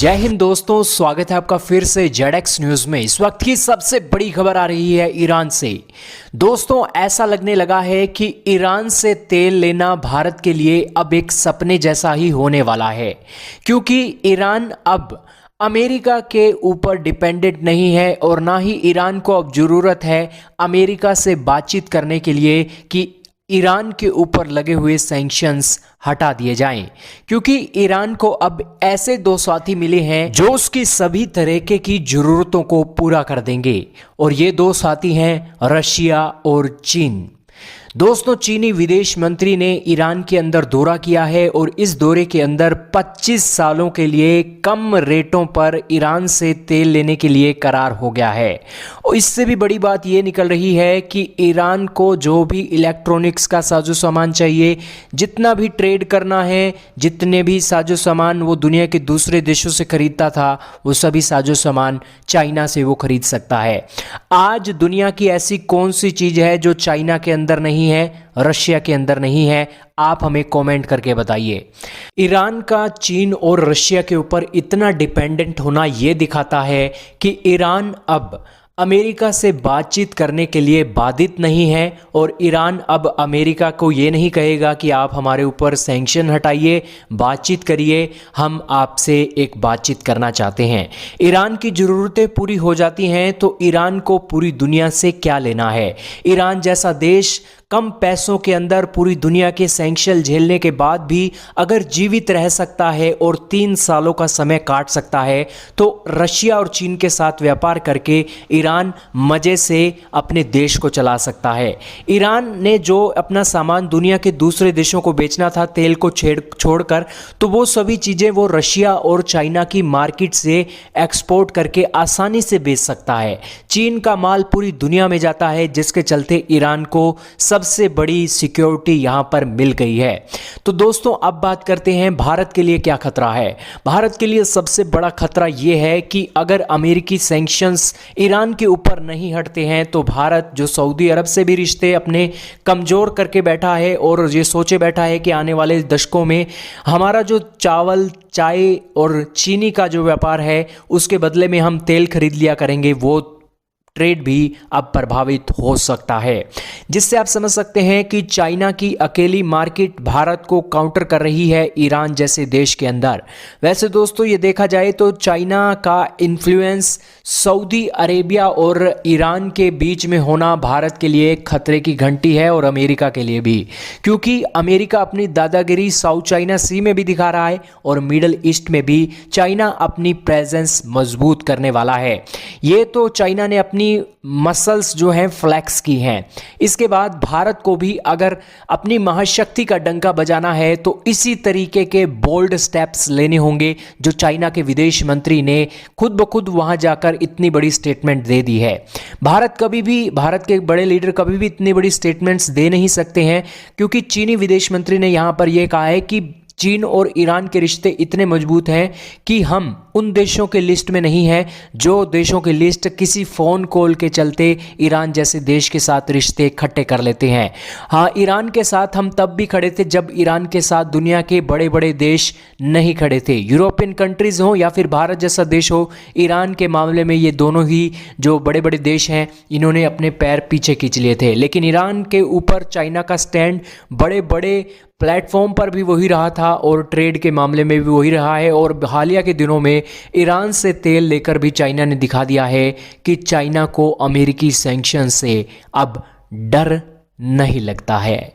जय हिंद दोस्तों, स्वागत है आपका फिर से जेडएक्स न्यूज में। इस वक्त की सबसे बड़ी खबर आ रही है ईरान से। दोस्तों, ऐसा लगने लगा है कि ईरान से तेल लेना भारत के लिए अब एक सपने जैसा ही होने वाला है, क्योंकि ईरान अब अमेरिका के ऊपर डिपेंडेंट नहीं है और ना ही ईरान को अब ज़रूरत है अमेरिका से बातचीत करने के लिए कि ईरान के ऊपर लगे हुए सैंक्शंस हटा दिए जाएं, क्योंकि ईरान को अब ऐसे दो साथी मिले हैं जो उसकी सभी तरीके की ज़रूरतों को पूरा कर देंगे, और ये दो साथी हैं रशिया और चीन। दोस्तों, चीनी विदेश मंत्री ने ईरान के अंदर दौरा किया है और इस दौरे के अंदर 25 सालों के लिए कम रेटों पर ईरान से तेल लेने के लिए करार हो गया है। और इससे भी बड़ी बात ये निकल रही है कि ईरान को जो भी इलेक्ट्रॉनिक्स का साजो सामान चाहिए, जितना भी ट्रेड करना है, जितने भी साजो सामान वो दुनिया के दूसरे देशों से खरीदता था, वो सभी साजो सामान चाइना से वो खरीद सकता है। आज दुनिया की ऐसी कौन सी चीज़ है जो चाइना के अंदर नहीं है, रशिया के अंदर नहीं है? आप हमें कमेंट करके बताइए। ईरान का चीन और रशिया के ऊपर इतना डिपेंडेंट होना यह दिखाता है कि ईरान अब अमेरिका से बातचीत करने के लिए बाधित नहीं है, और ईरान अब अमेरिका को ये नहीं कहेगा कि आप हमारे ऊपर सैंक्शन हटाइए, बातचीत करिए, हम आपसे एक बातचीत करना चाहते हैं। ईरान की ज़रूरतें पूरी हो जाती हैं तो ईरान को पूरी दुनिया से क्या लेना है। ईरान जैसा देश कम पैसों के अंदर पूरी दुनिया के सैंक्शन झेलने के बाद भी अगर जीवित रह सकता है और 3 सालों का समय काट सकता है, तो रशिया और चीन के साथ व्यापार करके ईरान मज़े से अपने देश को चला सकता है। ईरान ने जो अपना सामान दुनिया के दूसरे देशों को बेचना था तेल को छोड़कर, तो वो सभी चीज़ें वो रशिया और चाइना की मार्केट से एक्सपोर्ट करके आसानी से बेच सकता है। चीन का माल पूरी दुनिया में जाता है, जिसके चलते ईरान को सबसे बड़ी सिक्योरिटी यहां पर मिल गई है। तो दोस्तों, अब बात करते हैं भारत के लिए क्या खतरा है। भारत के लिए सबसे बड़ा खतरा यह है कि अगर अमेरिकी सैंक्शंस ईरान के ऊपर नहीं हटते हैं तो भारत, जो सऊदी अरब से भी रिश्ते अपने कमज़ोर करके बैठा है और ये सोचे बैठा है कि आने वाले दशकों में हमारा जो चावल, चाय और चीनी का जो व्यापार है उसके बदले में हम तेल खरीद लिया करेंगे, वो ट्रेड भी अब प्रभावित हो सकता है, जिससे आप समझ सकते हैं कि चाइना की अकेली मार्केट भारत को काउंटर कर रही है ईरान जैसे देश के अंदर। वैसे दोस्तों, ये देखा जाए तो चाइना का इन्फ्लुएंस सऊदी अरेबिया और ईरान के बीच में होना भारत के लिए खतरे की घंटी है, और अमेरिका के लिए भी, क्योंकि अमेरिका अपनी दादागिरी साउथ चाइना सी में भी दिखा रहा है और मिडल ईस्ट में भी चाइना अपनी प्रेजेंस मजबूत करने वाला है। ये तो चाइना ने अपनी मसल्स जो हैं फ्लैक्स की हैं। इसके बाद भारत को भी अगर अपनी महाशक्ति का डंका बजाना है तो इसी तरीके के बोल्ड स्टेप्स लेने होंगे, जो चाइना के विदेश मंत्री ने खुद ब खुद वहां जाकर इतनी बड़ी स्टेटमेंट दे दी है। भारत के बड़े लीडर कभी भी इतनी बड़ी स्टेटमेंट्स दे नहीं सकते हैं, क्योंकि चीनी विदेश मंत्री ने यहां पर यह कहा है कि चीन और ईरान के रिश्ते इतने मजबूत हैं कि हम उन देशों के लिस्ट में नहीं हैं जो देशों की लिस्ट किसी फ़ोन कॉल के चलते ईरान जैसे देश के साथ रिश्ते खट्टे कर लेते हैं। हाँ, ईरान के साथ हम तब भी खड़े थे जब ईरान के साथ दुनिया के बड़े बड़े देश नहीं खड़े थे, यूरोपियन कंट्रीज़ हो या फिर भारत जैसा देश हो। ईरान के मामले में ये दोनों ही जो बड़े बड़े देश हैं, इन्होंने अपने पैर पीछे खींच लिए थे, लेकिन ईरान के ऊपर चाइना का स्टैंड बड़े बड़े प्लेटफॉर्म पर भी वही रहा था और ट्रेड के मामले में भी वही रहा है। और हालिया के दिनों में ईरान से तेल लेकर भी चाइना ने दिखा दिया है कि चाइना को अमेरिकी सैंक्शन से अब डर नहीं लगता है।